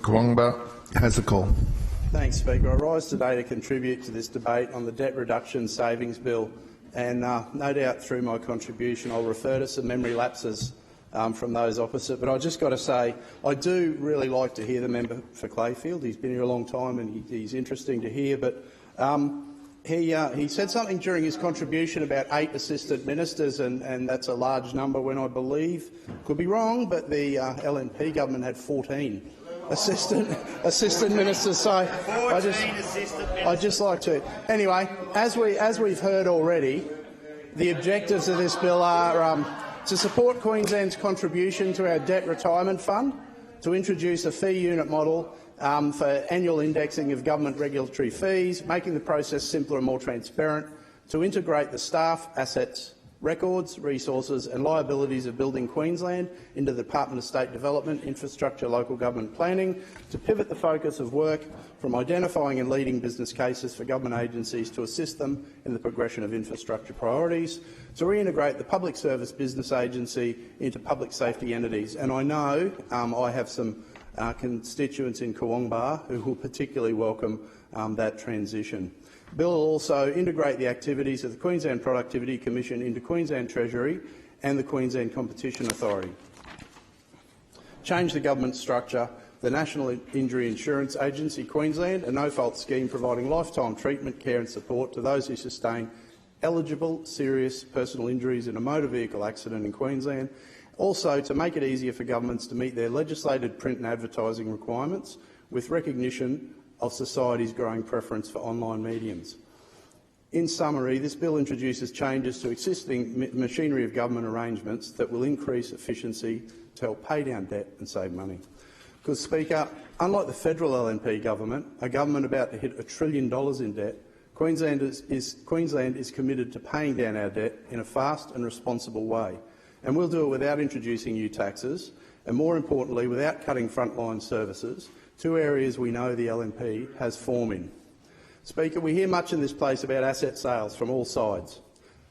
Kawangba has the call. Thanks, Speaker. I rise today to contribute to this debate on the Debt Reduction Savings Bill, and no doubt through my contribution I'll refer to some memory lapses from those opposite. But I've just got to say I do really like to hear the member for Clayfield. He's been here a long time and he's interesting to hear. But he said something during his contribution about 8 assistant ministers, and that's a large number when I believe, could be wrong, but the LNP government had 14 assistant ministers. So I just like to. Anyway, as we've heard already, the objectives of this bill are to support Queensland's contribution to our debt retirement fund, to introduce a fee unit model for annual indexing of government regulatory fees, making the process simpler and more transparent, to integrate the staff, assets, records, resources and liabilities of Building Queensland into the Department of State Development, Infrastructure, Local Government Planning, to pivot the focus of work from identifying and leading business cases for government agencies to assist them in the progression of infrastructure priorities, to reintegrate the Public Service Business Agency into public safety entities. And I know I have some constituents in Kawangba who will particularly welcome that transition. The bill will also integrate the activities of the Queensland Productivity Commission into Queensland Treasury and the Queensland Competition Authority. Change the government structure, the National Injury Insurance Agency Queensland, a no-fault scheme providing lifetime treatment, care and support to those who sustain eligible serious personal injuries in a motor vehicle accident in Queensland. Also, to make it easier for governments to meet their legislated print and advertising requirements with recognition of society's growing preference for online mediums. In summary, this bill introduces changes to existing machinery of government arrangements that will increase efficiency to help pay down debt and save money. Because, Speaker, unlike the federal LNP government, a government about to hit $1 trillion in debt, Queensland is committed to paying down our debt in a fast and responsible way. And we'll do it without introducing new taxes and, more importantly, without cutting frontline services, two areas we know the LNP has form in. Speaker, we hear much in this place about asset sales from all sides.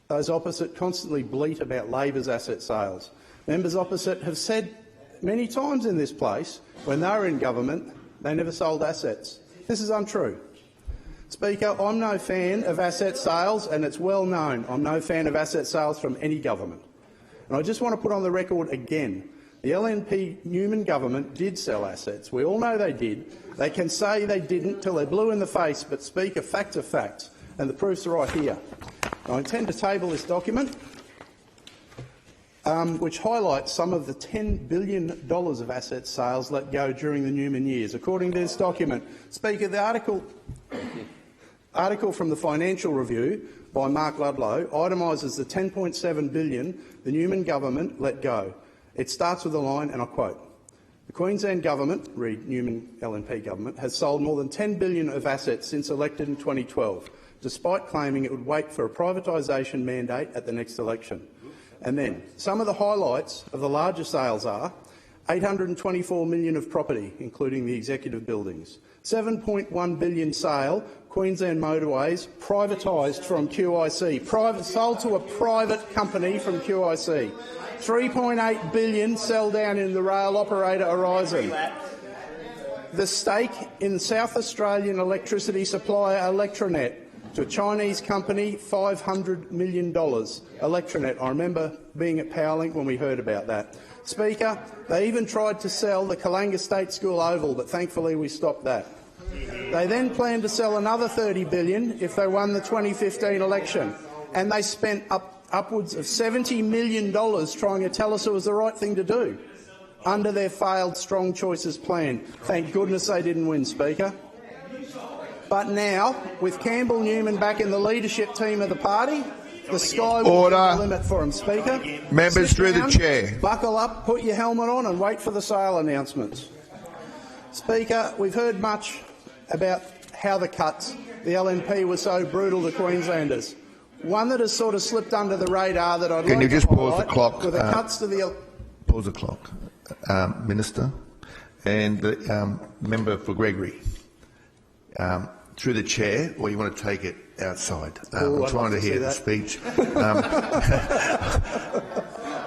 Those opposite constantly bleat about Labor's asset sales. Members opposite have said many times in this place, when they were in government, they never sold assets. This is untrue. Speaker, I'm no fan of asset sales, and it's well known I'm no fan of asset sales from any government. And I just want to put on the record again, the LNP Newman government did sell assets. We all know they did. They can say they didn't till they're blue in the face, but, Speaker, facts are facts, and the proof's right here. I intend to table this document, which highlights some of the $10 billion of asset sales let go during the Newman years. According to this document, Speaker, the article from the Financial Review by Mark Ludlow itemises the $10.7 billion the Newman government let go. It starts with a line, and I quote, "The Queensland government, read Newman LNP government, has sold more than $10 billion of assets since elected in 2012, despite claiming it would wait for a privatisation mandate at the next election." And then, some of the highlights of the larger sales are $824 million of property, including the executive buildings, $7.1 billion sale, Queensland Motorways, privatised from QIC, sold to a private company from QIC, $3.8 billion sell down in the rail operator Horizon, the stake in South Australian electricity supplier Electronet to a Chinese company, $500 million. Electronet, I remember being at Powerlink when we heard about that. Speaker, they even tried to sell the Kalanga State School Oval, but thankfully we stopped that. They then planned to sell another $30 billion if they won the 2015 election, and they spent upwards of $70 million trying to tell us it was the right thing to do under their failed Strong Choices plan. Thank goodness they didn't win, Speaker. But now, with Campbell Newman back in the leadership team of the party, the sky will be the limit for him, Speaker. Members through the chair. Buckle up, put your helmet on and wait for the sale announcements. Speaker, we've heard much about how the cuts, the LNP, were so brutal to Queenslanders. One that has sort of slipped under the radar that I'd like to highlight. Can you just pause the clock? With the cuts to the pause the clock, Minister, and the member for Gregory. Through the chair, or you want to take it outside? I'm trying to hear the speech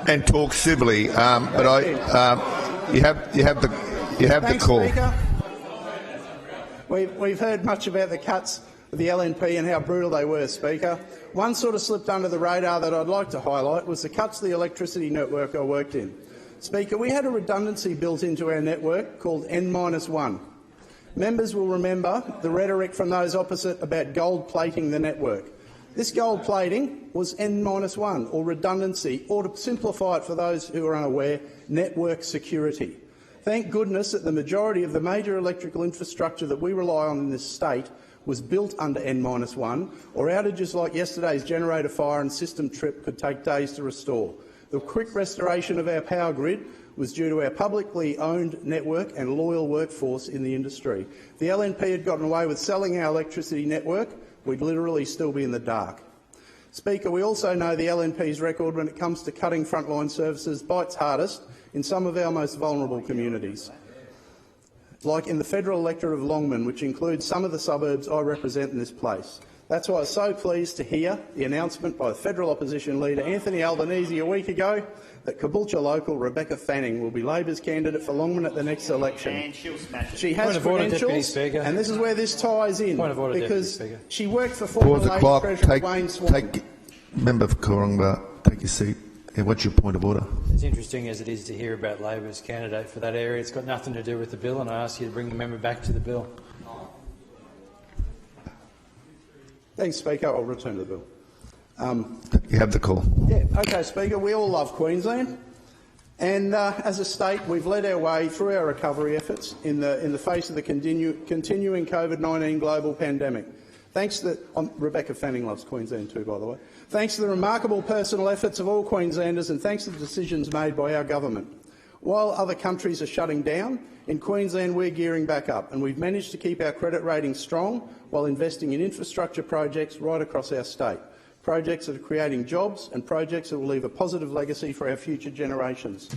and talk civilly. But you have the call. Speaker. We've heard much about the cuts of the LNP and how brutal they were, Speaker. One sort of slipped under the radar that I'd like to highlight was the cuts to the electricity network I worked in. Speaker, we had a redundancy built into our network called N-1. Members will remember the rhetoric from those opposite about gold plating the network. This gold plating was N-1, or redundancy, or to simplify it for those who are unaware, network security. Thank goodness that the majority of the major electrical infrastructure that we rely on in this state was built under N-1, or outages like yesterday's generator fire and system trip could take days to restore. The quick restoration of our power grid was due to our publicly owned network and loyal workforce in the industry. If the LNP had gotten away with selling our electricity network, we'd literally still be in the dark. Speaker, we also know the LNP's record when it comes to cutting frontline services bites hardest in some of our most vulnerable communities, like in the federal electorate of Longman, which includes some of the suburbs I represent in this place. That's why I was so pleased to hear the announcement by the federal opposition leader Anthony Albanese a week ago that Caboolture local Rebecca Fanning will be Labor's candidate for Longman at the next election. She has credentials, and this is where this ties in, because she worked for former Labor Treasurer Wayne Swan. Member for Coronga, take your seat. What's your point of order? As interesting as it is to hear about Labor's candidate for that area, it's got nothing to do with the bill, and I ask you to bring the member back to the bill. Thanks, Speaker. I'll return to the bill. You have the call. Yeah, okay, Speaker. We all love Queensland, and as a state, we've led our way through our recovery efforts in the face of the continuing COVID-19 global pandemic. Thanks to Rebecca Fanning loves Queensland too, by the way. Thanks to the remarkable personal efforts of all Queenslanders, and thanks to the decisions made by our government. While other countries are shutting down, in Queensland we're gearing back up, and we've managed to keep our credit rating strong while investing in infrastructure projects right across our state. Projects that are creating jobs and projects that will leave a positive legacy for our future generations.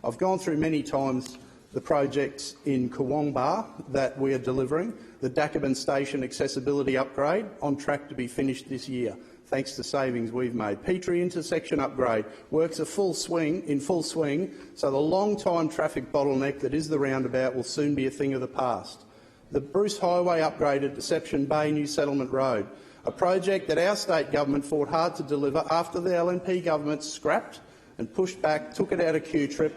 I've gone through many times the projects in Kawongbar that we are delivering, the Dakaban Station accessibility upgrade, on track to be finished this year, thanks to savings we've made. Petrie intersection upgrade works in full swing, so the long-time traffic bottleneck that is the roundabout will soon be a thing of the past. The Bruce Highway upgrade at Deception Bay New Settlement Road, a project that our state government fought hard to deliver after the LNP government scrapped and pushed back, took it out of Q-Trip,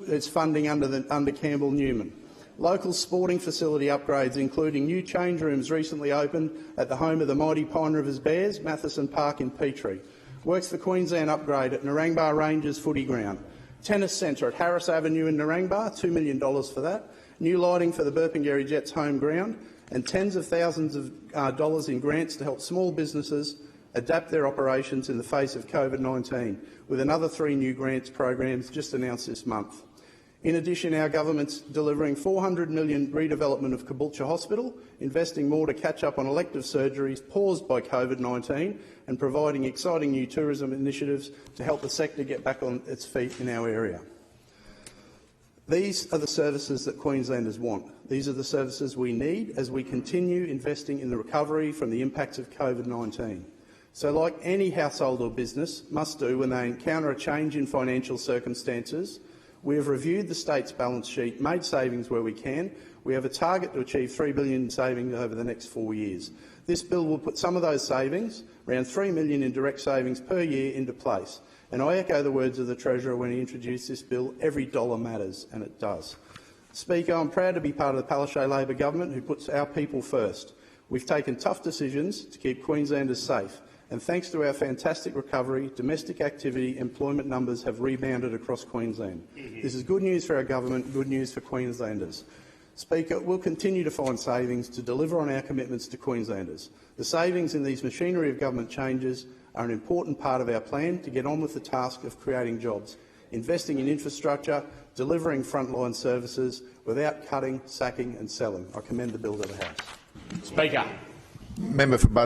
its funding under Campbell Newman. Local sporting facility upgrades, including new change rooms recently opened at the home of the mighty Pine Rivers Bears, Matheson Park in Petrie. Works for Queensland upgrade at Narangba Rangers footy ground. Tennis centre at Harris Avenue in Narangba, $2 million for that. New lighting for the Burpengary Jets home ground, and tens of thousands of dollars in grants to help small businesses adapt their operations in the face of COVID-19, with another 3 new grants programs just announced this month. In addition, our government's delivering $400 million redevelopment of Caboolture Hospital, investing more to catch up on elective surgeries paused by COVID-19, and providing exciting new tourism initiatives to help the sector get back on its feet in our area. These are the services that Queenslanders want. These are the services we need as we continue investing in the recovery from the impacts of COVID-19. So, like any household or business must do when they encounter a change in financial circumstances, we have reviewed the state's balance sheet, made savings where we can. We have a target to achieve $3 billion in savings over the next 4 years. This bill will put some of those savings, around $3 million in direct savings per year, into place. And I echo the words of the Treasurer when he introduced this bill: every dollar matters, and it does. Speaker, I'm proud to be part of the Palaszczuk Labor government who puts our people first. We've taken tough decisions to keep Queenslanders safe, and thanks to our fantastic recovery, domestic activity, employment numbers have rebounded across Queensland. This is good news for our government, good news for Queenslanders. Speaker, we'll continue to find savings to deliver on our commitments to Queenslanders. The savings in these machinery of government changes are an important part of our plan to get on with the task of creating jobs, investing in infrastructure, delivering frontline services without cutting, sacking and selling. I commend the bill to the House. Speaker. Member for